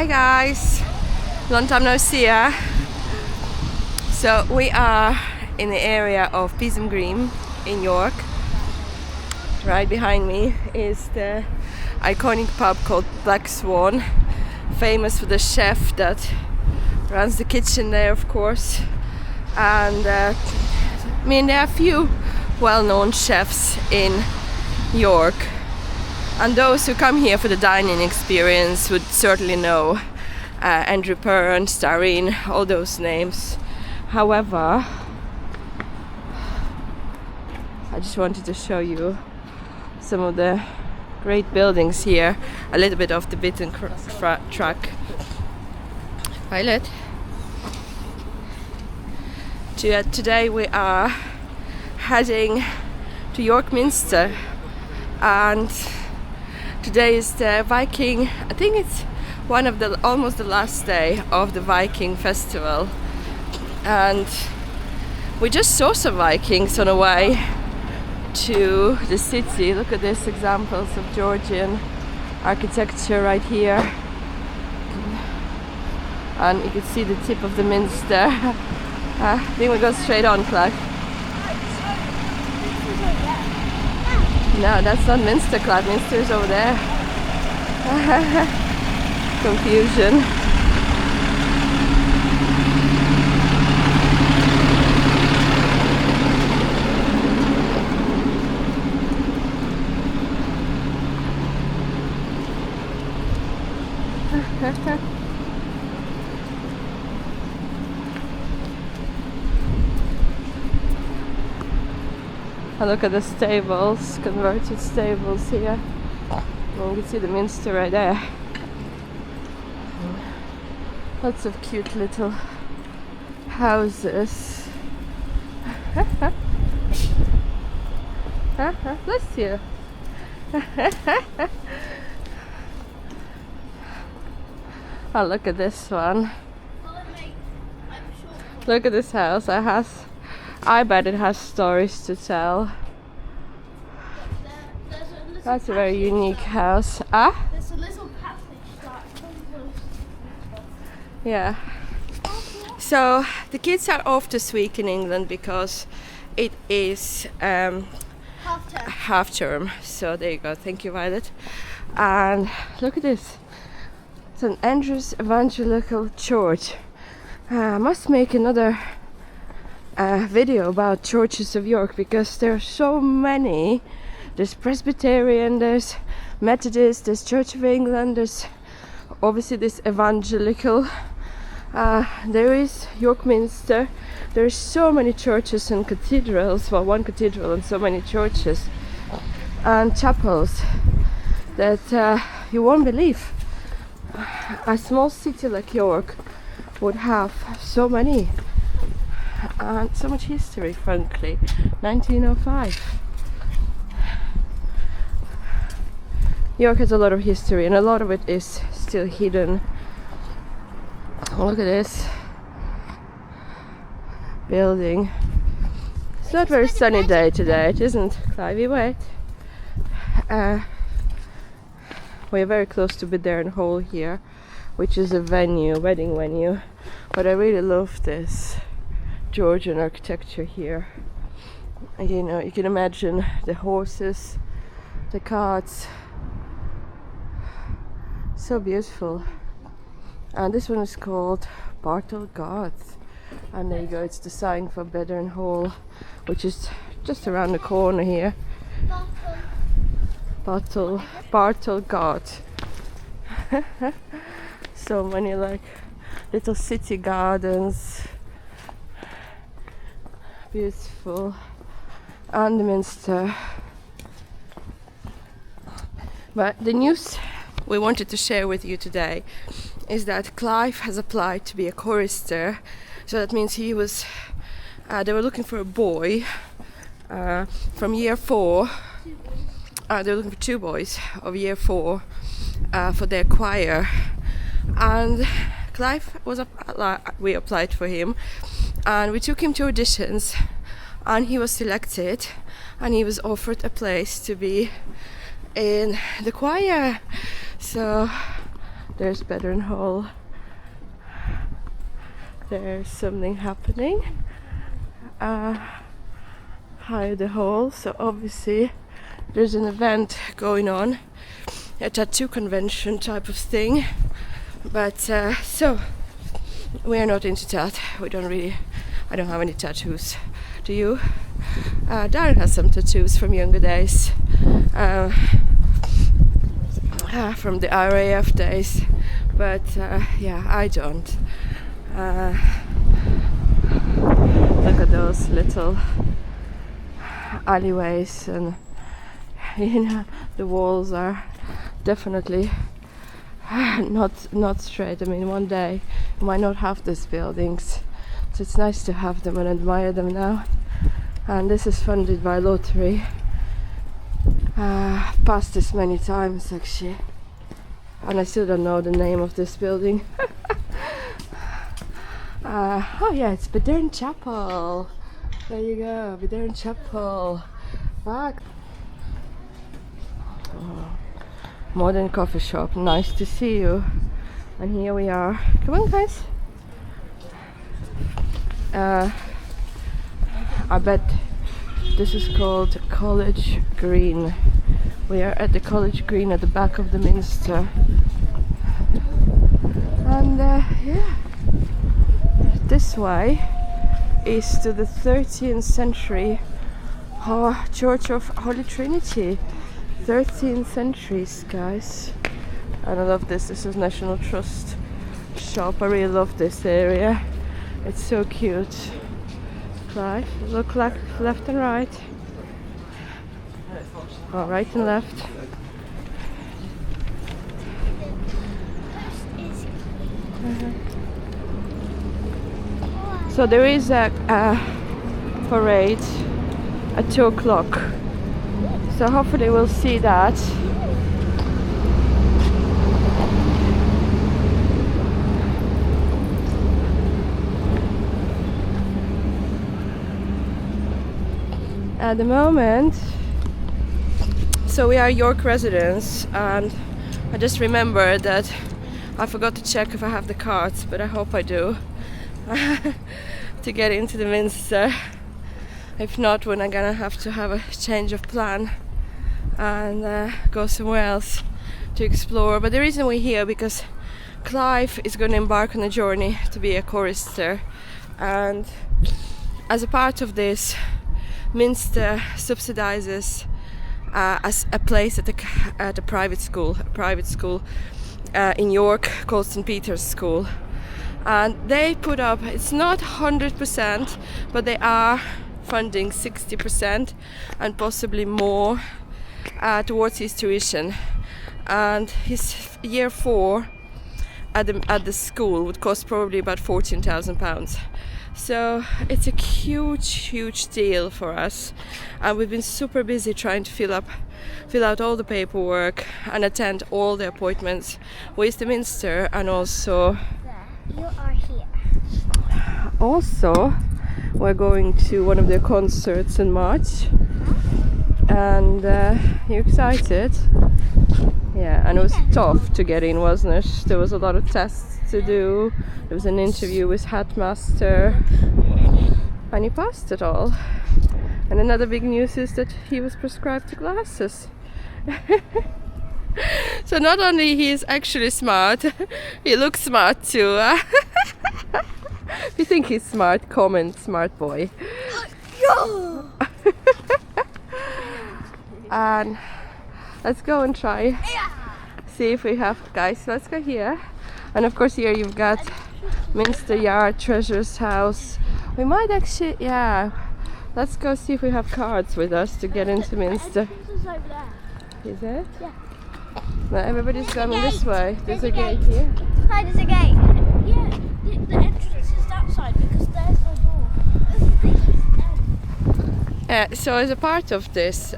Hi guys, long time no see ya. So we are in the area of Peasholm Green in York. Right behind me is the iconic pub called Black Swan, famous for the chef that runs the kitchen there, of course. And there are a few well-known chefs in York, and those who come here for the dining experience would certainly know Andrew Pern, Starine, all those names. However, I just wanted to show you some of the great buildings here, a little bit off the beaten track. Violet. Today we are heading to York Minster, and today is the Viking, I think it's almost the last day of the Viking Festival, and we just saw some Vikings on the way to the city. Look at these examples of Georgian architecture right here, and you can see the tip of the Minster. I think we go straight on, Clive. No, that's not Minster, Clive. Minster's over there. Confusion. And look at the stables, converted stables here. And you can see the Minster right there. Lots of cute little houses. Bless you. Oh, look at this one. Look at this house. I bet it has stories to tell. That's a very unique house. Ah? There's a little passage. Yeah. So the kids are off this week in England because it is half term. So there you go. Thank you, Violet. And look at this. St. Andrew's Evangelical Church. I must make another video about churches of York, because there are so many. There's Presbyterian, there's Methodist, there's Church of England, there's obviously this Evangelical, there is York Minster. There's so many churches and cathedrals, well, one cathedral and so many churches and chapels that you won't believe a small city like York would have so many. And so much history, frankly. 1905. York has a lot of history, and a lot of it is still hidden. Look at this building. It's not a very sunny day today, it isn't, Clive? Wait. We're very close to Bidern Hall here, which is a wedding venue. But I really love this Georgian architecture here. And, you know, you can imagine the horses, the carts. So beautiful. And this one is called Bartle Garth. And there you go, it's the sign for Bidern Hall, which is just around the corner here. Bartle Garth. So many like little city gardens. Beautiful. And the Minster. But the news we wanted to share with you today is that Clive has applied to be a chorister. So that means they were looking for a boy from year 4. They were looking for 2 boys of year 4 for their choir. And Clive we applied for him, and we took him to auditions, and he was selected, and he was offered a place to be in the choir. So There's Bedern Hall. There's something happening. Higher the hall, so obviously there's an event going on, a tattoo convention type of thing. But so we are not into that. I don't have any tattoos. Do you? Darren has some tattoos from younger days, from the RAF days, but yeah, I don't. Look at those little alleyways, and you know, the walls are definitely not straight. I mean, one day you might not have these buildings, so it's nice to have them and admire them now. And this is funded by lottery. Passed this many times actually, and I still don't know the name of this building. Oh yeah, it's Bedern Chapel. There you go, Bedern Chapel. Back. Oh, modern coffee shop. Nice to see you. And here we are. Come on, guys. I bet this is called College Green. We are at the College Green at the back of the Minster. And yeah, this way is to the 13th century Church of Holy Trinity. 13th centuries, guys. And I love this. This is National Trust shop. I really love this area. It's so cute. Clive, look like left and right. Oh, right and left. So there is a parade at 2 o'clock. So hopefully we'll see that. At the moment, so we are York residents, and I just remembered that I forgot to check if I have the cards, but I hope I do, to get into the Minster. If not, when I'm gonna have to have a change of plan and go somewhere else to explore. But the reason we're here because Clive is going to embark on a journey to be a chorister, and as a part of this, Minster subsidizes as a place at a private school in York called St. Peter's School, and they put up, it's not 100%, but they are funding 60% and possibly more towards his tuition. And his year 4 at the school would cost probably about £14,000. So it's a huge deal for us, and we've been super busy trying to fill out all the paperwork and attend all the appointments with the Minster, and also You are here. Also, we're going to one of their concerts in March, and you excited? Yeah, and it was tough to get in, wasn't it? There was a lot of tests to do. There was an interview with Headmaster, and he passed it all. And another big news is that he was prescribed glasses. So not only he is actually smart, he looks smart too. If you think he's smart, comment smart boy. And let's go and try. See if we have, guys, let's go here. And of course here you've got Minster Yard, Treasurer's House. We might actually, yeah, let's go see if we have cards with us to get into Minster. This is over there. Is it? Yeah. No, everybody's coming this way. There's a There's a gate here. Hi, there's a gate. Yeah, the entrance is that side because there's no door. This is the end. So as a part of this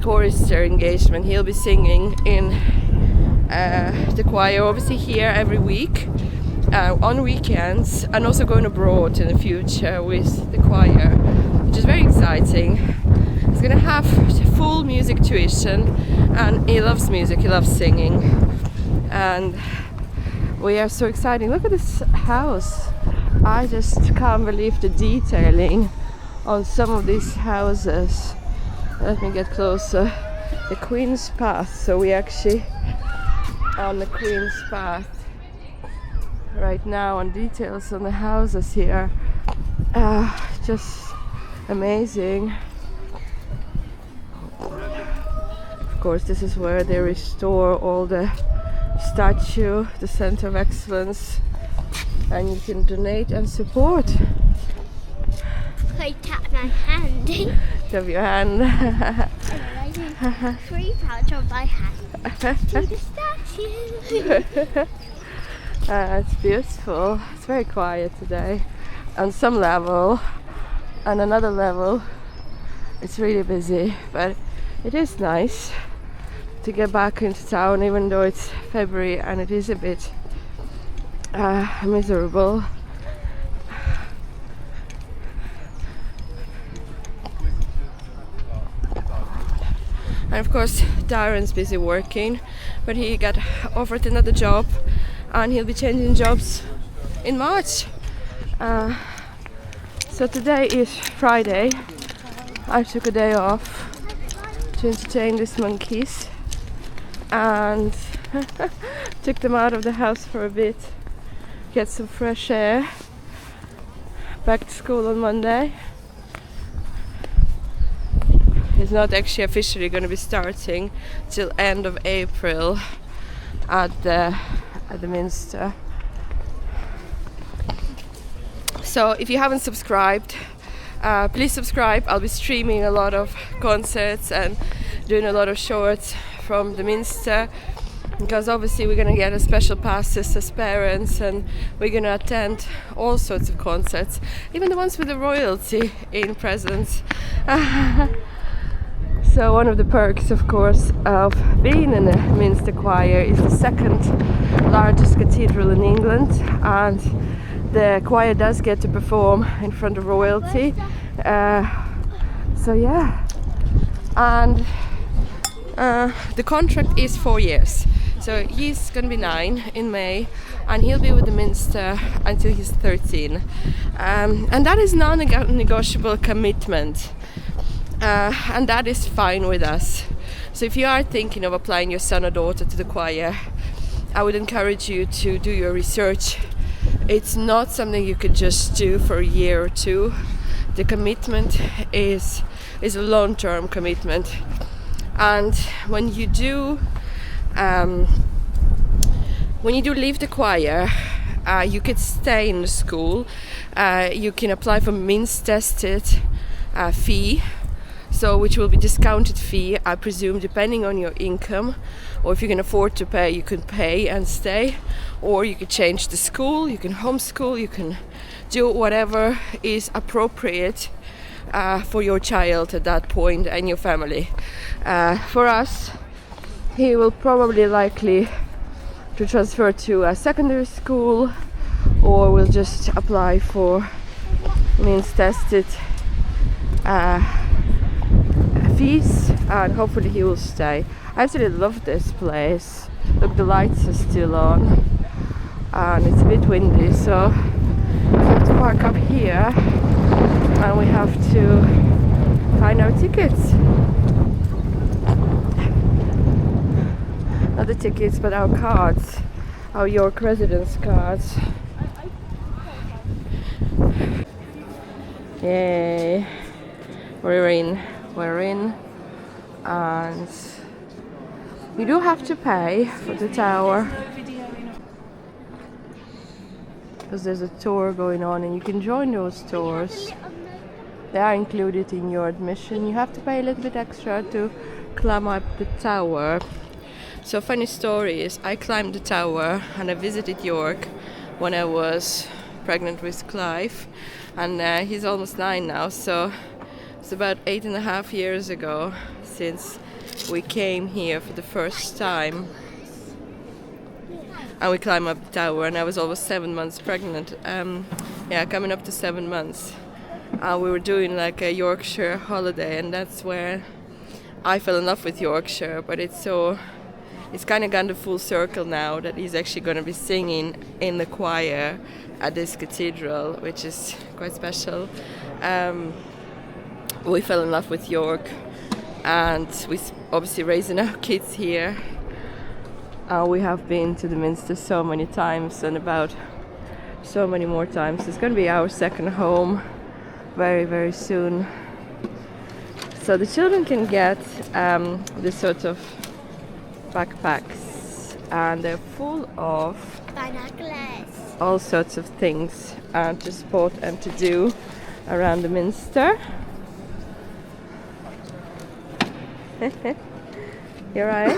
chorister engagement, he'll be singing in the choir, obviously here every week, on weekends, and also going abroad in the future with the choir, which is very exciting. He's going to have full music tuition, and he loves music, he loves singing. and we are so excited. Look at this house. I just can't believe the detailing on some of these houses. Let me get closer. The Queen's Path. So we actually on the Queen's Path right now, and details on the houses here. Just amazing. Of course, this is where they restore all the statue, the Center of Excellence, and you can donate and support. I tap my hand. Tap your hand. £3 on my hand to the statue. It's beautiful. It's very quiet today. On some level, on another level, it's really busy, but it is nice to get back into town, even though it's February and it is a bit miserable. And of course Darren's busy working, but he got offered another job and he'll be changing jobs in March. So today is Friday. I took a day off to entertain these monkeys and took them out of the house for a bit, get some fresh air. Back to school on Monday. It's not actually officially going to be starting till end of April at the Minster. So if you haven't subscribed, please subscribe. I'll be streaming a lot of concerts and doing a lot of shorts from the Minster, because obviously we're going to get a special passes as parents, and we're going to attend all sorts of concerts, even the ones with the royalty in presence. So one of the perks, of course, of being in the Minster Choir is the second largest cathedral in England, and the choir does get to perform in front of royalty. So yeah, and the contract is 4 years. So he's going to be 9 in May, and he'll be with the Minster until he's 13. And that is non-negotiable commitment. And that is fine with us. So if you are thinking of applying your son or daughter to the choir, I would encourage you to do your research. It's not something you can just do for a year or two. The commitment is a long-term commitment. And when you do leave the choir, you can stay in the school. You can apply for means tested fee, so which will be discounted fee, I presume, depending on your income, or if you can afford to pay, you can pay and stay, or you can change the school, you can homeschool, you can do whatever is appropriate for your child at that point and your family. For us, he will probably likely to transfer to a secondary school, or will just apply for means tested fees, and hopefully he will stay. I absolutely love this place. Look, the lights are still on and it's a bit windy, so we have to park up here and we have to find our tickets. Not the tickets, but our cards, our York residence cards. Yay, we're in, and you do have to pay for the tower, because there's a tour going on and you can join those tours. They are included in your admission. You have to pay a little bit extra to climb up the tower. So funny story is, I climbed the tower and I visited York when I was pregnant with Clive, and he's almost 9 now, so it's about 8.5 years ago since we came here for the first time, and we climbed up the tower, and I was almost 7 months pregnant. Coming up to 7 months. We were doing like a Yorkshire holiday, and that's where I fell in love with Yorkshire. But it's so it's kind of gone the full circle now that he's actually going to be singing in the choir at this cathedral, which is quite special. We fell in love with York, and we obviously raising our kids here. We have been to the Minster so many times, and about so many more times. It's going to be our second home very, very soon. So the children can get this sort of backpacks, and they're full of Binoculars. all sorts of things to spot and to do around the Minster. You right?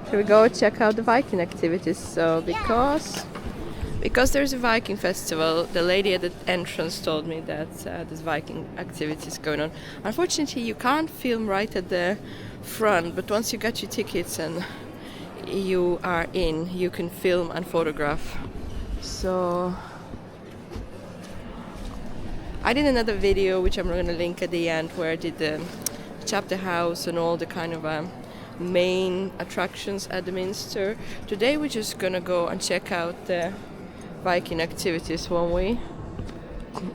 Should we go check out the Viking activities? So because there's a Viking Festival, the lady at the entrance told me that there's Viking activities going on. Unfortunately, you can't film right at the front, but once you get your tickets and you are in, you can film and photograph. So I did another video, which I'm going to link at the end, where I did the chapter house and all the kind of main attractions at the Minster. Today we're just going to go and check out the Viking activities, won't we?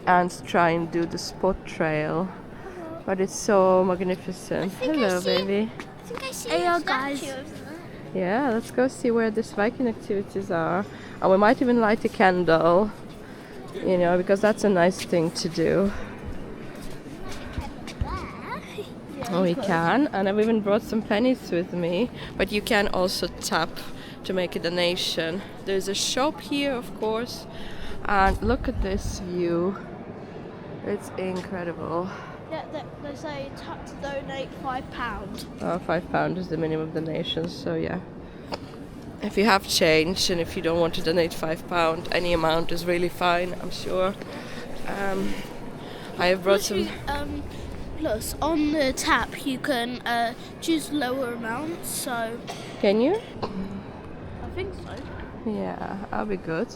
And try and do the spot trail. But it's so magnificent. Hello, baby. I think I see a guys. Yeah, let's go see where these Viking activities are. And we might even light a candle, you know, because that's a nice thing to do. Oh, we can, and I've even brought some pennies with me, but you can also tap to make a donation. There's a shop here, of course, and look at this view. It's incredible. Yeah, they say tap to donate £5. Oh, £5 is the minimum donation, so yeah. If you have change and if you don't want to donate £5, any amount is really fine, I'm sure. I have brought some... Plus, on the tap you can choose lower amounts, so... Can you? I think so. Yeah, that'll be good.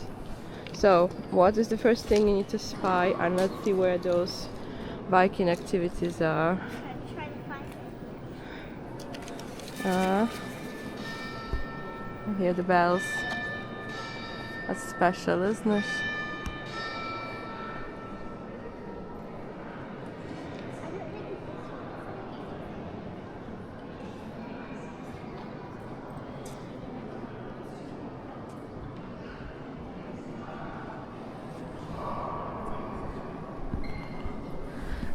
So, what is the first thing you need to spy? And let's see where those Viking activities are. Try to find I hear the bells. That's special, isn't it?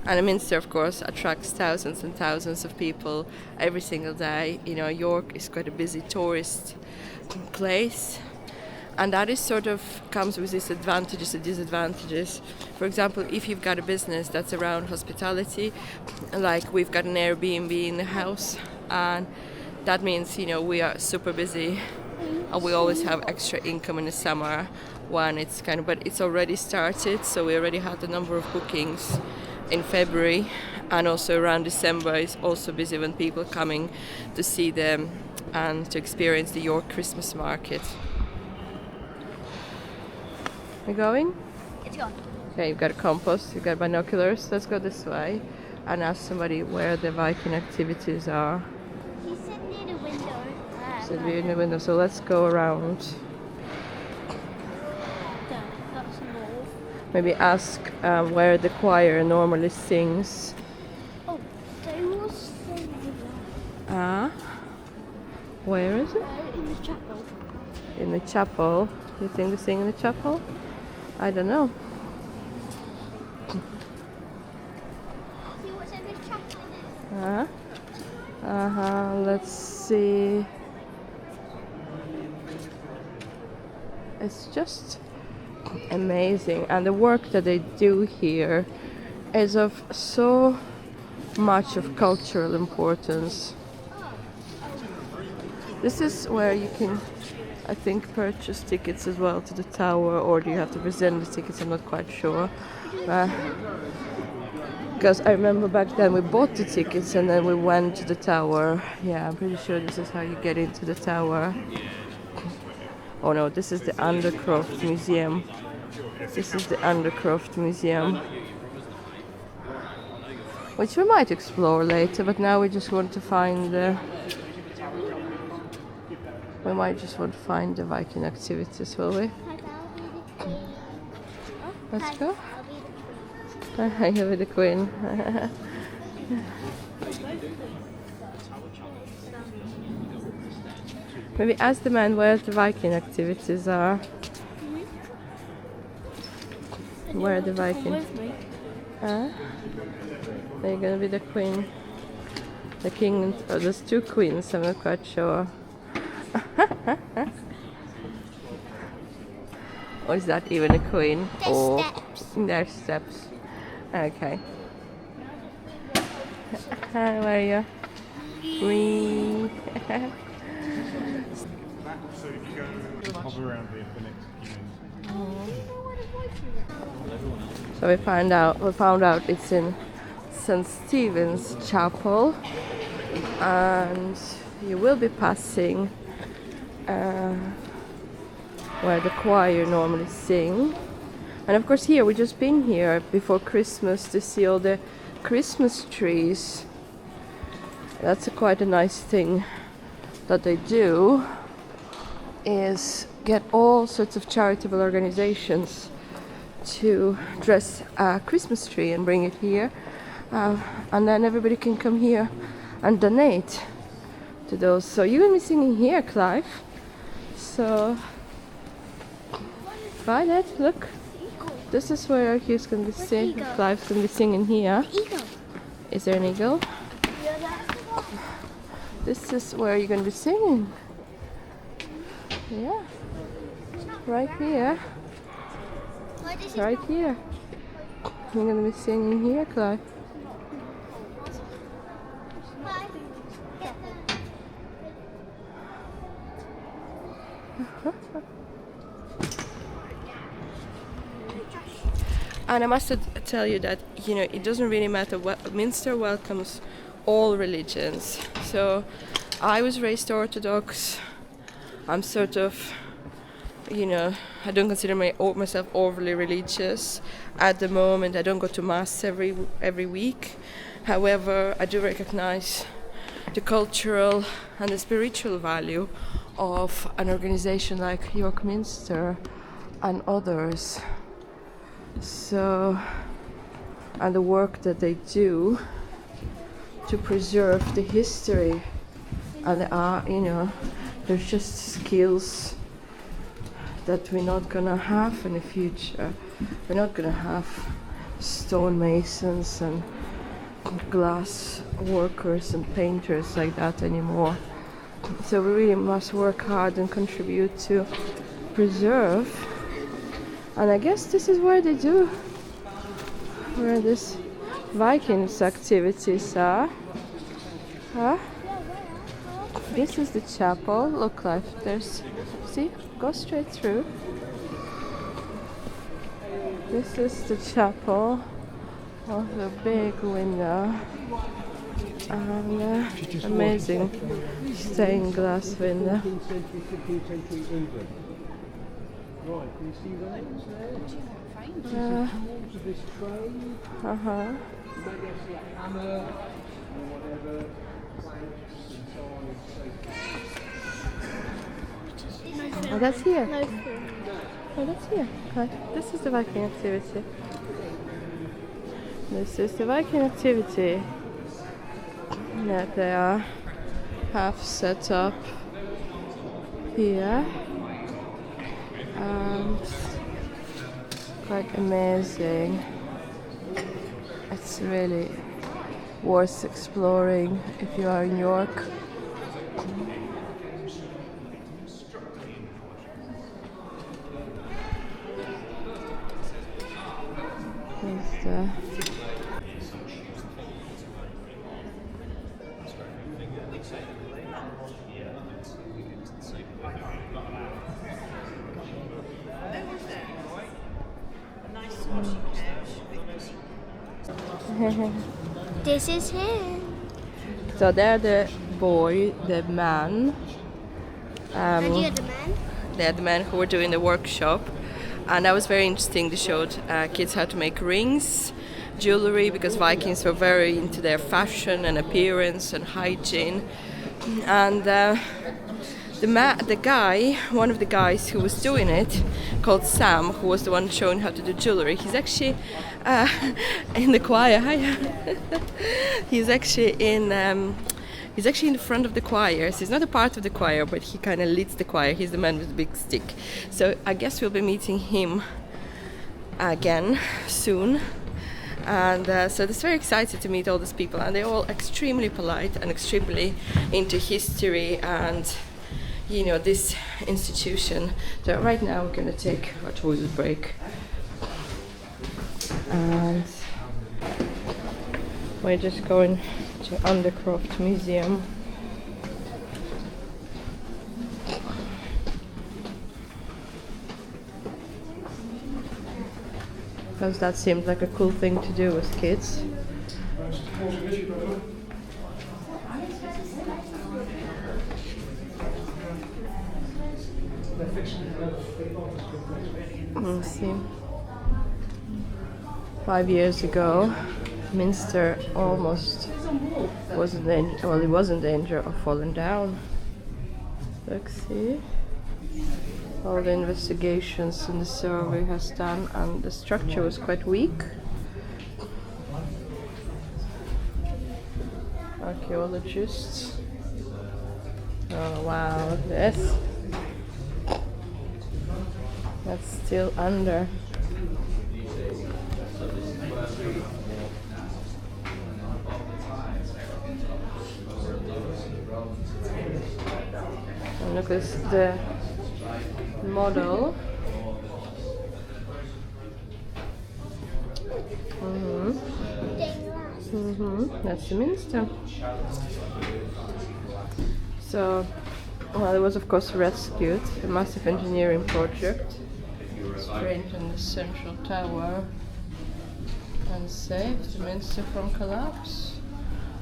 And the Minster, of course, attracts thousands and thousands of people every single day. You know, York is quite a busy tourist place, and that is sort of comes with its advantages and disadvantages. For example, if you've got a business that's around hospitality, like we've got an Airbnb in the house, and that means, you know, we are super busy, and we always have extra income in the summer when it's kind of, but it's already started, so we already had a number of bookings in February, and also around December is also busy when people are coming to see them and to experience the York Christmas market. You going? It's gone. Okay, you've got a compass, you've got binoculars. Let's go this way and ask somebody where the Viking activities are. He said near the window. Said we're in the window, so let's go around. That's north. Maybe ask where the choir normally sings. Oh, they will sing Where is it? in the chapel. In the chapel. You think they sing in the chapel? I don't know. See what's in this chapel? Let's see. It's just amazing, and the work that they do here is of so much of cultural importance. This is where you can, I think, purchase tickets as well to the tower, or do you have to present the tickets? I'm not quite sure. Because I remember back then we bought the tickets and then we went to the tower. Yeah, I'm pretty sure this is how you get into the tower. Oh no, this is the Undercroft Museum. This is the Undercroft Museum, which we might explore later, but now we just want to find the We might just want to find the Viking activities, will we? Let's go. You'll be the queen. Maybe ask the man where the Viking activities are. Where are the Viking? Are you gonna be the queen? The king, and there's two queens, I'm not quite sure. Or is that even a queen? There's steps. There's steps. Okay. Where are you? Wee. So if you go hover around here for next So we found out it's in St. Stephen's Chapel, and you will be passing where the choir normally sing. And of course here, we've just been here before Christmas to see all the Christmas trees. That's quite a nice thing that they do, is get all sorts of charitable organizations to dress a Christmas tree and bring it here. And then everybody can come here and donate to those. So you're going to be singing here, Clive. So, Violet, look. This is where he's going to be singing. Clive's going to be singing here. Eagle. Is there an eagle? Yeah, that's the one. This is where you're going to be singing. Yeah. Right here. What is it? Right here. You're going to be singing here, Clive. And I must tell you that, you know, it doesn't really matter what. Minster welcomes all religions. So I was raised Orthodox. I'm sort of, you know, I don't consider myself overly religious. At the moment, I don't go to mass every week. However, I do recognize the cultural and the spiritual value of an organization like York Minster and others. So, and the work that they do to preserve the history and the art, you know, there's just skills that we're not gonna have in the future. We're not gonna have stonemasons and glass workers and painters like that anymore. So we really must work hard and contribute to preserve. And I guess this is where they do, where this Vikings activities are. Huh? This is the chapel. Look, like there's, see, go straight through. This is the chapel of the big window. And amazing stained glass window. Right, can you see the names there? Walls of this trade. Maybe I see a hammer or whatever, planks and so on. Oh, that's here. No food. Oh, that's here. Okay. This is the Viking activity. This is the Viking activity that they have set up here. Quite amazing. It's really worth exploring if you are in York. There's the This is him. so they're the boy, the man. And you're the man? They're the men who were doing the workshop, and that was very interesting. They showed kids how to make rings, jewelry, because Vikings were very into their fashion and appearance and hygiene. And the guy, one of the guys who was doing it, called Sam, who was the one showing how to do jewelry, he's actually in the choir. Hi. He's actually in. He's actually in the front of the choir. So he's not a part of the choir, but he kind of leads the choir. He's the man with the big stick. So I guess we'll be meeting him again soon. And so it's very excited to meet all these people, and they're all extremely polite and extremely into history and, you know, this institution. So right now we're going to take a toilet break, and we're just going to Undercroft Museum. Because that seemed like a cool thing to do with kids. Let's see. 5 years ago, Minster almost was in danger. Well, he was in danger of falling down. Let's see. All the investigations and the survey has done, and the structure was quite weak. Archaeologists. Oh wow, look at this. That's still under. And look at the model. That's the Minster. So, well, it was of course rescued, a massive engineering project, strengthened the central tower and saved the Minster from collapse.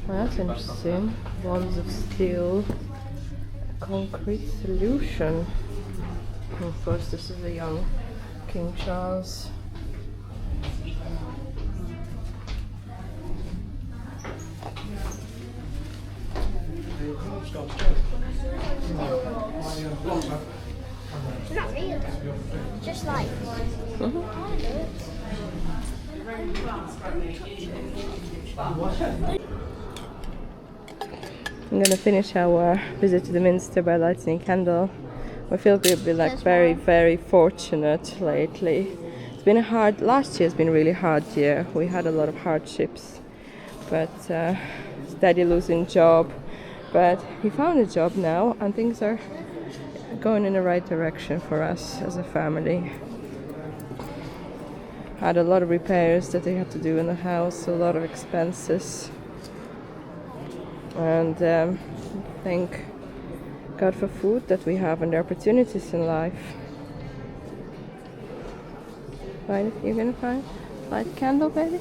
Well, that's interesting. Bonds of steel, concrete solution. And of course, this is the young King Charles. Not real. Just like. I'm gonna finish our visit to the Minster by lighting a candle. I feel we've been like very, very fortunate lately. It's been a hard, last year's been a really hard year. We had a lot of hardships, but Daddy losing job, but he found a job now and things are going in the right direction for us as a family. Had a lot of repairs that they had to do in the house, a lot of expenses, and thank God for food that we have and the opportunities in life. Right, you're gonna find light a candle, baby?